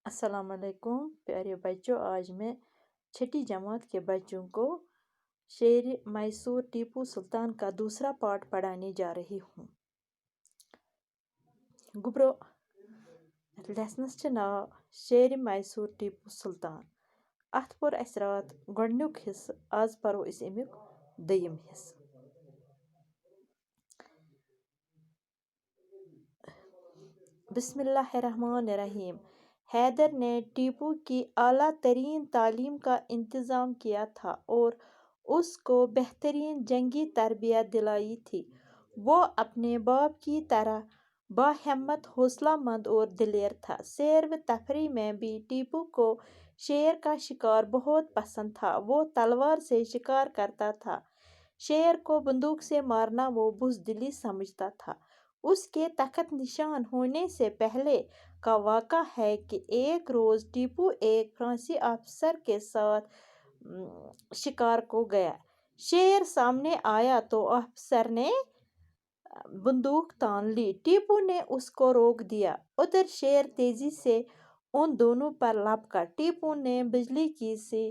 अस्सलाम वालेकुम प्यारे बच्चों। आज मैं छठी जमात के बच्चों को शेर मैसूर टीपू सुल्तान का दूसरा पार्ट पढ़ाने जा रही हूँ। गुब्रो लेसनस च नाव शेर मैसूर टीपू सुल्तान। अथ पोर अस रात गोडन्युक हिस्स, आज परो अस अमियुक दोयिम हिस्स। बिस्मिल्लाहिर्रहमानिर्रहीम। हैदर ने टीपू की आला तरीन तालीम का इंतज़ाम किया था और उसको बेहतरीन जंगी तरबियत दिलाई थी। वो अपने बाप की तरह बाहिम्मत, हौसलामंद और दिलेर था। सैर व तफरीह में भी टीपू को शेर का शिकार बहुत पसंद था। वो तलवार से शिकार करता था। शेर को बंदूक से मारना वो बुज़दिली समझता था। उसके तख्त निशान होने से पहले का वाक़ा है कि एक रोज़ टीपू एक फ्रांसी अफसर के साथ शिकार को गया। शेर सामने आया तो अफसर ने बंदूक तान ली। टीपू ने उसको रोक दिया। उधर शेर तेजी से उन दोनों पर लपका। टीपू ने बिजली की सी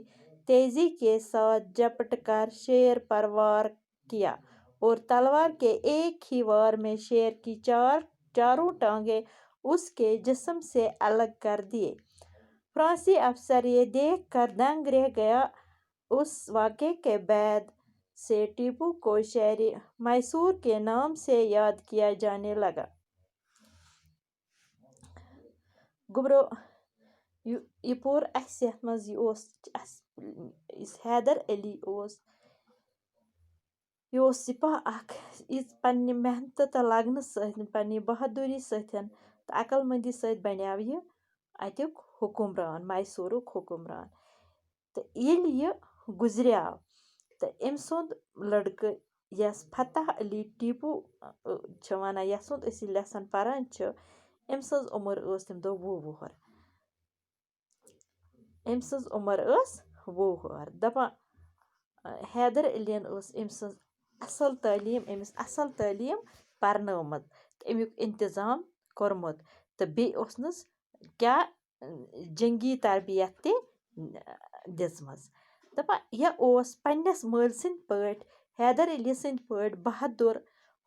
तेजी के साथ झपट कर शेर पर वार किया और तलवार के एक ही वार में शेर की चारों टांगें उसके जिस्म से अलग कर दिए। फ्रांसी अफसर ये देख कर दंग रह गया। उस वाक़े के बाद से टीपू को शेर मैसूर के नाम से याद किया जाने लगा। गुब्रो ये पोर अस यथ मज हैदर अली सिपा अख इस पन्ने मेहनत तो लगन सहित पन्ने बहादुरी सहित तो अकलमंदी सहित बनेव ये अत्युक हुकुमरान, मैसूरुक हुकुमरान। तो येली ये गुजरियाव तो अम सुंद लड़के यस फतह अली टीपू छ वनान यसुंद अस लेसन परान छ, अम सज उम्र स तम दो 20 वुहर। अम सज उम्र स 20 वुहर। दपान हैदर अलियन अम सज असल तालीम, अमिस असल तालीम परनमत तो अमुक इंतज़ाम कोरमुत तो बे उसनस क्या जंगी तरबियत ते दिसमस। दपान यह ओस पन्नस माल सिंद पट, हैदर अली सिंद पट बहादुर,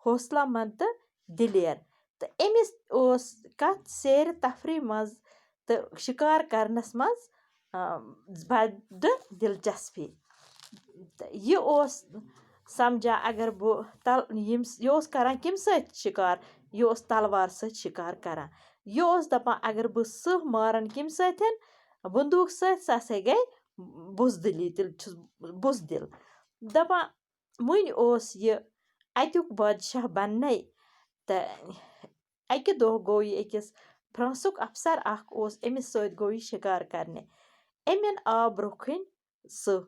हौसलामंद तो दिलेर। तो अमिस ओस कत सैर तफरीह मज तो शिकार करनस मज बड़ दिलचस्पी। ये ओस समझा अगर यह करान कम सत शिकार, यह तलवार सत शिकार करान। यह दपान अगर बह सह मारन कम सत बंदूक सत सह हसा गई बुज़दिली, बुज़दिल। दपान मुन यह अत्युक बादशाह बनने तो अकि दो गो यह अकिस फ्रांसुक अफसर अख ओस, अमिस सत गो यह शिकार करने। अमन आव ब्रोखन सह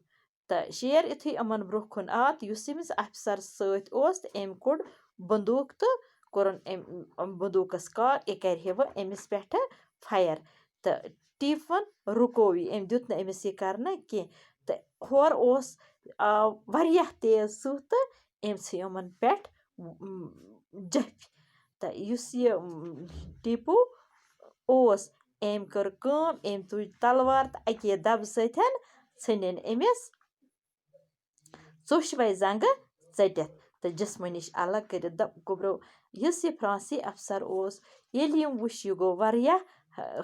तो शेर युथी अमन ब्रोखन आव तो युस अमिस अफसर सत ओस तो अम कोड़ बंदूक तो कोरन बंदूकस काल यह कर वह अमिस पेठ फायर तो टीपवन रुको यह, अम दुत न अमिस यह करना कि तो हर ओस आव वारियाह तेज सह तो अम सी यमन पेठ जफ तो युस यह टीपू ओस अम कर काम, अम तुज तलवार तो अके दब सत ह्निन अमिस चोशवे जंग चटित तो जिस्म निश अलग कर। गुब्रो युस यह फ्रांसी अफसर ओस, येल यम वुश यह गो वारियाह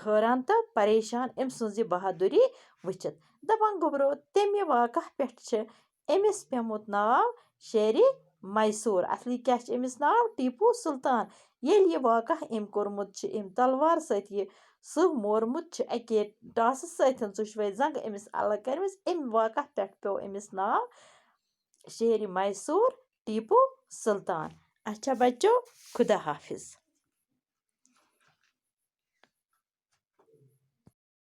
हैरान तो परेशान अम सज यह बहादुरी वुचित। दपान गुब्रो तमे वाक़ा पेठ छ अमिस पेमुत नाव शेर मैसूर। असली क्या अमिस नाव टीपू सुल्तान। येल यह वाक़ा अम कोरमुत छ, अम तलवार सत यह सह मोरमुत छ, अके टास सत चोशवे जंग अमिस अलग करमिस, अम वाक़ा पेठ पे अमिस नाव शेर मैसूर टीपू सुल्तान। अच्छा बच्चों, खुदा हाफिज।